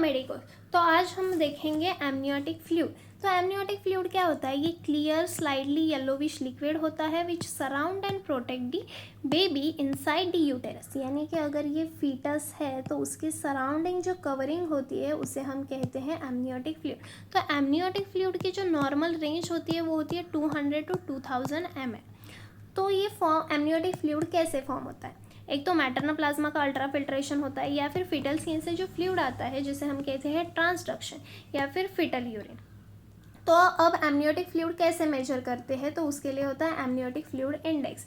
Medicos. तो आज हम देखेंगे एमनियोटिक फ्लूइड। तो एमनियोटिक फ्लूइड क्या होता है? ये क्लियर स्लाइडली येलोविश लिक्विड होता है which surround and protect the baby inside the uterus. यानी कि अगर ये फीटस है तो उसकी सराउंडिंग जो कवरिंग होती है उसे हम कहते हैं एमनियोटिक फ्लूइड। तो एमनियोटिक फ्लूइड की जो नॉर्मल रेंज होती है वो होती है 200 to 2000 ml। तो ये एमनियोटिक फ्लूइड कैसे फॉर्म होता है? एक तो मैटरनल प्लाज्मा का अल्ट्रा फिल्ट्रेशन होता है, या फिर फीटल स्किन से जो फ्लूइड आता है जिसे हम कहते हैं ट्रांसडक्शन, या फिर फीटल यूरिन। तो अब एमनियोटिक फ्लूइड कैसे मेजर करते हैं? तो उसके लिए होता है एमनियोटिक फ्लूइड इंडेक्स।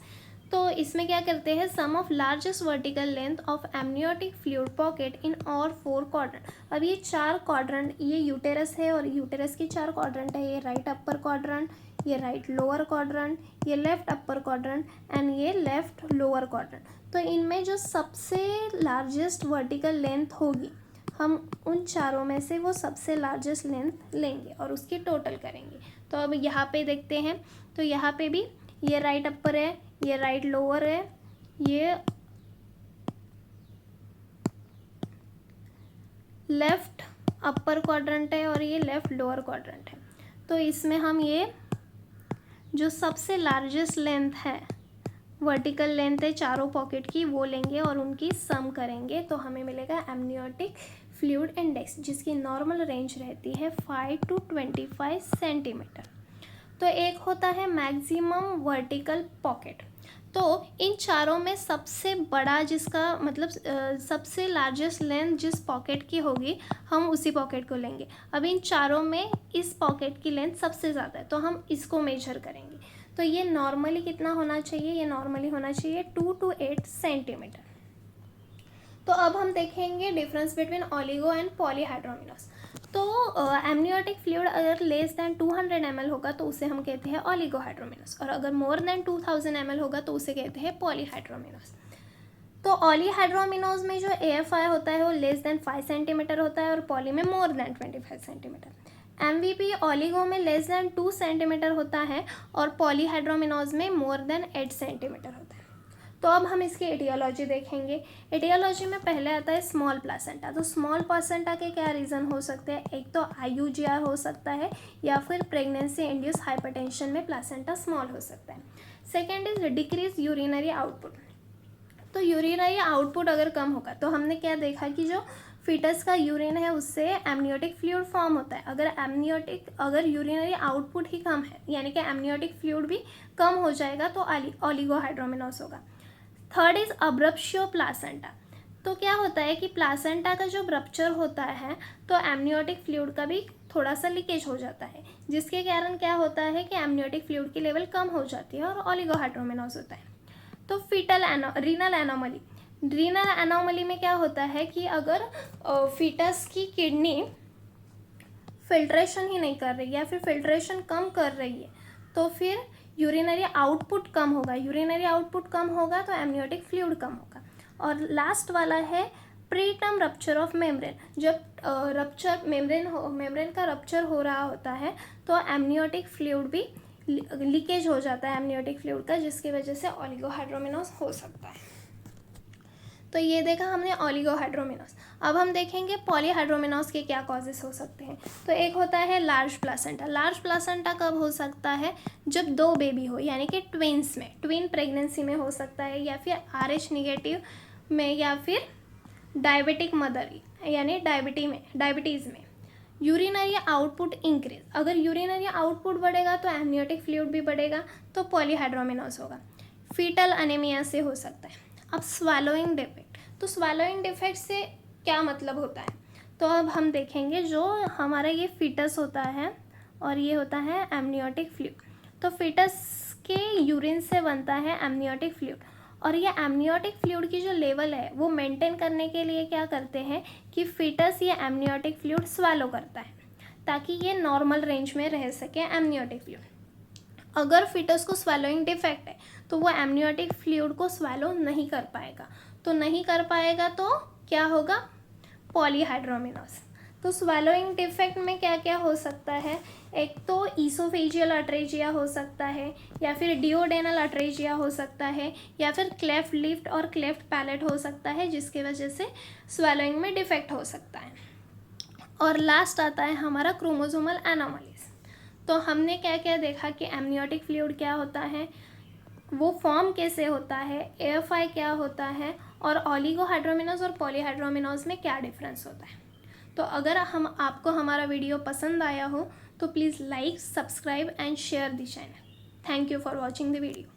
तो इसमें क्या करते हैं? Sum of largest vertical length of amniotic fluid pocket in और 4 क्वाड्रेंट। अब ये 4 क्वाड्रेंट, ये यूटेरस है और यूटेरस की 4 क्वाड्रेंट है। ये राइट अपर क्वाड्रेंट, ये राइट लोअर क्वाड्रेंट, ये लेफ्ट अपर क्वाड्रेंट एंड ये लेफ्ट लोअर क्वाड्रेंट। तो इनमें जो सबसे लार्जेस्ट वर्टिकल लेंथ होगी, हम उन चारों में से वो सबसे लार्जेस्ट लेंथ लेंगे और उसकी टोटल करेंगे। तो अब यहाँ पे देखते हैं, तो यहाँ पे भी ये राइट अपर है, ये राइट लोअर है, ये लेफ्ट अपर क्वाड्रेंट है और ये लेफ्ट लोअर क्वाड्रेंट है। तो इसमें हम ये जो सबसे लार्जेस्ट लेंथ है, वर्टिकल लेंथ है चारों पॉकेट की, वो लेंगे और उनकी सम करेंगे तो हमें मिलेगा एमनियोटिक फ्लूइड इंडेक्स, जिसकी नॉर्मल रेंज रहती है 5 to 25 सेंटीमीटर। तो एक होता है मैक्सिमम वर्टिकल पॉकेट। तो इन चारों में सबसे बड़ा, जिसका मतलब सबसे लार्जेस्ट लेंथ जिस पॉकेट की होगी, हम उसी पॉकेट को लेंगे। अब इन चारों में इस पॉकेट की लेंथ सबसे ज़्यादा है तो हम इसको मेजर करेंगे। तो ये नॉर्मली कितना होना चाहिए? ये नॉर्मली होना चाहिए 2 to 8 सेंटीमीटर। तो अब हम देखेंगे डिफरेंस बिटवीन ओलिगो एंड पॉलीहाइड्रोमिनोस। तो एमनियोटिक फ्लूइड अगर लेस दैन 200 ml होगा तो उसे हम कहते हैं ओलिगोहाइड्रोमिनोस, और अगर मोर देन 2000 ml होगा तो उसे कहते हैं पॉलीहाइड्रोमिनोस। तो ओलीहाइड्रोमिनोस में जो AFI होता है वो लेस देन 5 सेंटीमीटर होता है और पॉली में more than 25 centimetre. MVP oligo में लेस देन 2 सेंटीमीटर होता है और पॉलीहाइड्रोमिनोस में मोर देन 8 सेंटीमीटर होता है। तो अब हम इसकी एटियोलॉजी देखेंगे। एटियोलॉजी में पहले आता है स्मॉल प्लासेंटा। तो स्मॉल प्लासेंटा के क्या रीज़न हो सकते हैं? एक तो IUGR हो सकता है, या फिर प्रेगनेंसी इंड्यूस हाइपरटेंशन में प्लासेंटा स्मॉल हो सकता है। Second is decrease urinary output. तो यूरिनरी आउटपुट अगर कम होगा तो हमने क्या देखा कि जो फीटस का यूरिन है उससे एमनियोटिक फ्लूइड फॉर्म होता है। अगर यूरिनरी आउटपुट ही कम है, यानी कि एमनियोटिक फ्लूइड भी कम हो जाएगा तो ओलिगोहाइड्रोमिनोस होगा। Third is abruptio placenta. तो क्या होता है कि प्लासेंटा का जो रप्चर होता है तो एमनियोटिक फ्लूइड का भी थोड़ा सा लीकेज हो जाता है, जिसके कारण क्या होता है कि एमनियोटिक फ्लूइड की लेवल कम हो जाती है और ओलिगोहाइड्रोमिनोस होता है। तो रीनल एनोमली। रीनल एनोमली में क्या होता है कि अगर फीटस की किडनी फिल्ट्रेशन ही नहीं कर रही है या फिर फिल्ट्रेशन कम कर रही है तो फिर यूरिनरी आउटपुट कम होगा। यूरिनरी आउटपुट कम होगा तो एमनियोटिक फ्लूइड कम होगा। और लास्ट वाला है प्रीटर्म रप्चर ऑफ मेम्ब्रेन। जब मेम्ब्रेन का रप्चर हो रहा होता है तो एमनियोटिक फ्लूइड भी लीकेज हो जाता है एमनियोटिक फ्लूइड का, जिसकी वजह से ओलिगोहाइड्रोमिनोस हो सकता है। तो ये देखा हमने ओलिगोहाइड्रोमिनोस। अब हम देखेंगे पॉलीहाइड्रोमिनोस के क्या कॉजेस हो सकते हैं। तो एक होता है लार्ज प्लासेंटा। लार्ज प्लासेंटा कब हो सकता है? जब 2 बेबी हो, यानी कि ट्विन्स में, ट्विन प्रेगनेंसी में हो सकता है, या फिर RH नेगेटिव में, या फिर डायबिटिक मदर यानी डायबिटीज़ में। Urinary output increase. अगर यूरिनरी आउटपुट बढ़ेगा तो एमनियोटिक फ्लूइड भी बढ़ेगा तो पॉलीहाइड्रोमिनोस होगा। फीटल अनीमिया से हो सकता है। अब स्वालोइंग डिफेक्ट। तो स्वालोइंग डिफेक्ट से क्या मतलब होता है? तो अब हम देखेंगे, जो हमारा ये फीटस होता है और ये होता है एमनियोटिक फ्लूइड। तो फीटस के यूरिन से बनता है एमनियोटिक फ्लूइड, और ये एमनियोटिक फ्लूइड की जो लेवल है वो मेंटेन करने के लिए क्या करते हैं कि फीटस ये एमनियोटिक फ्लूइड स्वालो करता है ताकि ये नॉर्मल रेंज में रह सके एमनियोटिक फ्लूइड। अगर फीटस को स्वालोइंग डिफेक्ट है तो वो एमनियोटिक फ्लूइड को स्वालो नहीं कर पाएगा। तो क्या होगा? पॉलीहाइड्रोमिनोस। तो स्वालोइंग डिफेक्ट में क्या क्या हो सकता है? एक तो ईसोफेजियल अट्रेजिया हो सकता है, या फिर डिओडेनल अट्रेजिया हो सकता है, या फिर क्लेफ्ट लिफ्ट और क्लेफ्ट पैलेट हो सकता है, जिसकी वजह से स्वालोइंग में डिफेक्ट हो सकता है। और लास्ट आता है हमारा क्रोमोसोमल एनोमलीज। तो हमने क्या क्या देखा कि एमनियोटिक फ्लूइड क्या होता है, वो फॉर्म कैसे होता है, एएफआई क्या होता है, और ओलिगोहाइड्रोमिनोज और पॉलीहाइड्रोमिनोज में क्या डिफरेंस होता है। तो अगर आपको हमारा वीडियो पसंद आया हो तो please like, subscribe and share the channel. Thank you for watching the video.